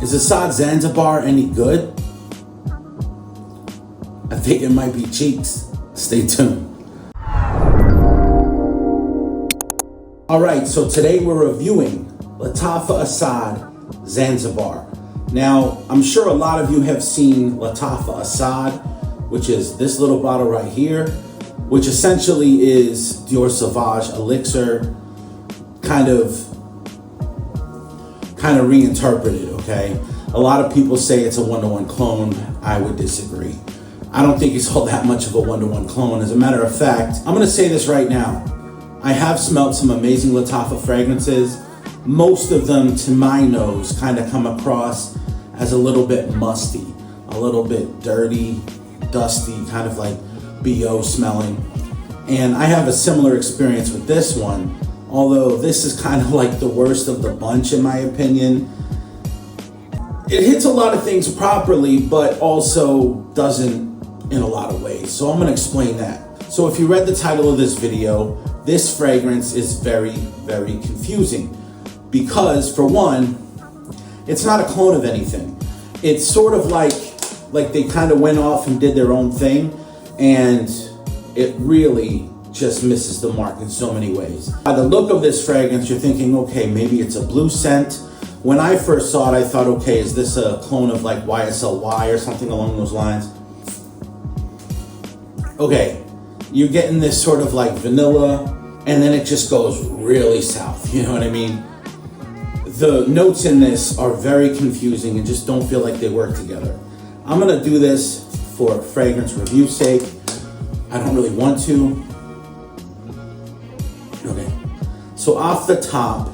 Is Asad Zanzibar any good? I think it might be cheeks. Stay tuned. All right, so today we're reviewing Lataffa Asad Zanzibar. Now, I'm sure a lot of you have seen Lataffa Asad, which is this little bottle right here, which essentially is Dior Sauvage Elixir, kind of reinterpreted, okay? A lot of people say it's a one-to-one clone. I would disagree. I don't think it's all that much of a one-to-one clone. As a matter of fact, I'm gonna say this right now. I have smelled some amazing Lataffa fragrances. Most of them, to my nose, kind of come across as a little bit musty, a little bit dirty, dusty, kind of like BO smelling. And I have a similar experience with this one, although this is kind of like the worst of the bunch in my opinion. It hits a lot of things properly, but also doesn't in a lot of ways. So I'm gonna explain that. So if you read the title of this video, this fragrance is very, very confusing because for one, it's not a clone of anything. It's sort of like they kind of went off and did their own thing, and it really just misses the mark in so many ways. By the look of this fragrance, you're thinking, okay, maybe it's a blue scent. When I first saw it, I thought, okay, is this a clone of like YSLY or something along those lines? Okay, you're getting this sort of like vanilla, and then it just goes really south, you know what I mean? The notes in this are very confusing and just don't feel like they work together. I'm gonna do this for fragrance review sake. I don't really want to. Okay, so off the top,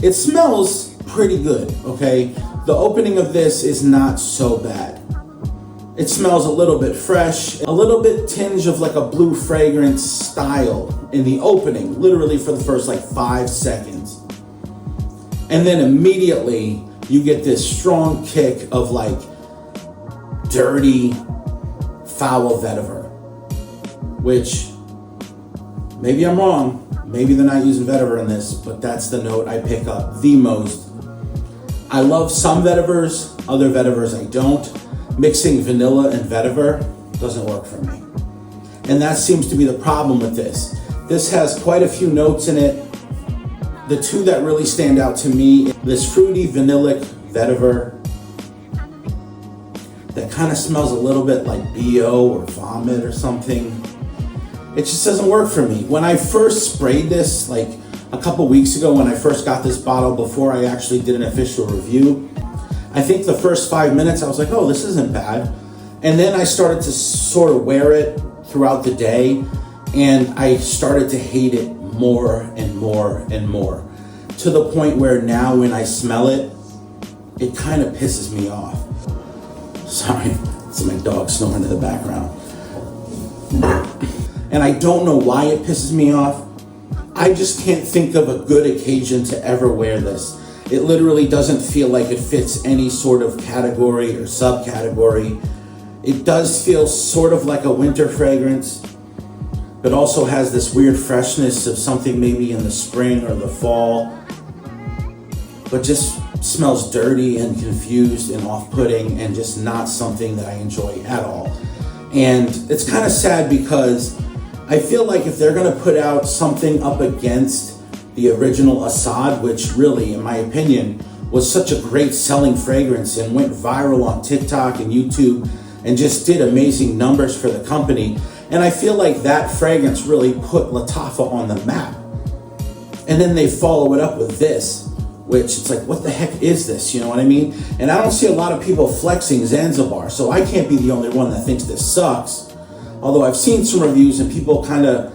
it smells pretty good, okay? The opening of this is not so bad. It smells a little bit fresh, a little bit tinge of like a blue fragrance style in the opening, literally for the first like 5 seconds. And then immediately you get this strong kick of like dirty, foul vetiver, which maybe I'm wrong. Maybe they're not using vetiver in this, but that's the note I pick up the most. I love some vetivers, other vetivers I don't. Mixing vanilla and vetiver doesn't work for me. And that seems to be the problem with this. This has quite a few notes in it. The two that really stand out to me, this fruity vanillic vetiver that kind of smells a little bit like BO or vomit or something. It just doesn't work for me. When I first sprayed this, like a couple weeks ago when I first got this bottle before I actually did an official review, I think the first 5 minutes I was like, oh, this isn't bad. And then I started to sort of wear it throughout the day, and I started to hate it more and more and more, to the point where now when I smell it, it kind of pisses me off. Sorry, it's my dog snoring in the background. And I don't know why it pisses me off. I just can't think of a good occasion to ever wear this. It literally doesn't feel like it fits any sort of category or subcategory. It does feel sort of like a winter fragrance, but also has this weird freshness of something maybe in the spring or the fall, but just smells dirty and confused and off-putting and just not something that I enjoy at all. And it's kind of sad because I feel like if they're gonna put out something up against the original Asad, which really, in my opinion, was such a great selling fragrance and went viral on TikTok and YouTube and just did amazing numbers for the company. And I feel like that fragrance really put Lataffa on the map. And then they follow it up with this, which it's like, what the heck is this? You know what I mean? And I don't see a lot of people flexing Zanzibar, so I can't be the only one that thinks this sucks. Although I've seen some reviews and people kind of,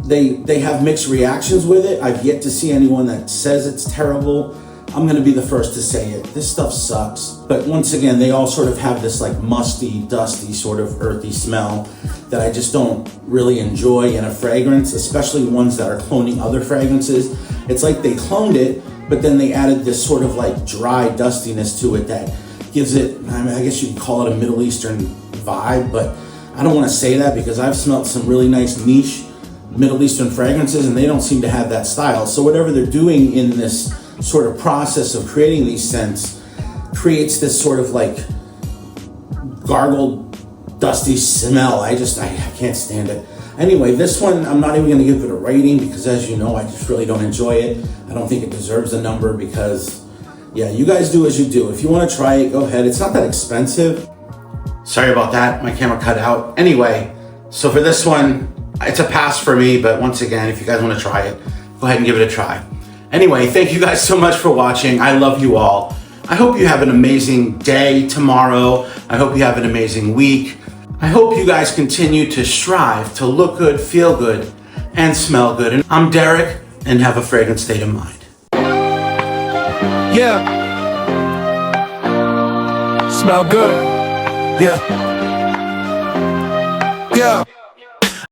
they have mixed reactions with it. I've yet to see anyone that says it's terrible. I'm gonna be the first to say it. This stuff sucks. But once again, they all sort of have this like musty, dusty, sort of earthy smell that I just don't really enjoy in a fragrance, especially ones that are cloning other fragrances. It's like they cloned it, but then they added this sort of like dry dustiness to it that gives it, I mean, I guess you could call it a Middle Eastern vibe, but I don't wanna say that because I've smelled some really nice niche Middle Eastern fragrances and they don't seem to have that style. So whatever they're doing in this sort of process of creating these scents, creates this sort of like gargled, dusty smell. I can't stand it. Anyway, this one, I'm not even gonna give it a rating because as you know, I just really don't enjoy it. I don't think it deserves a number because, yeah, you guys do as you do. If you wanna try it, go ahead. It's not that expensive. Sorry about that, my camera cut out. Anyway, so for this one, it's a pass for me, but once again, if you guys wanna try it, go ahead and give it a try. Anyway, thank you guys so much for watching. I love you all. I hope you have an amazing day tomorrow. I hope you have an amazing week. I hope you guys continue to strive to look good, feel good, and smell good. And I'm Derek, and have a fragrant state of mind. Yeah. Smell good. Yeah. Yeah.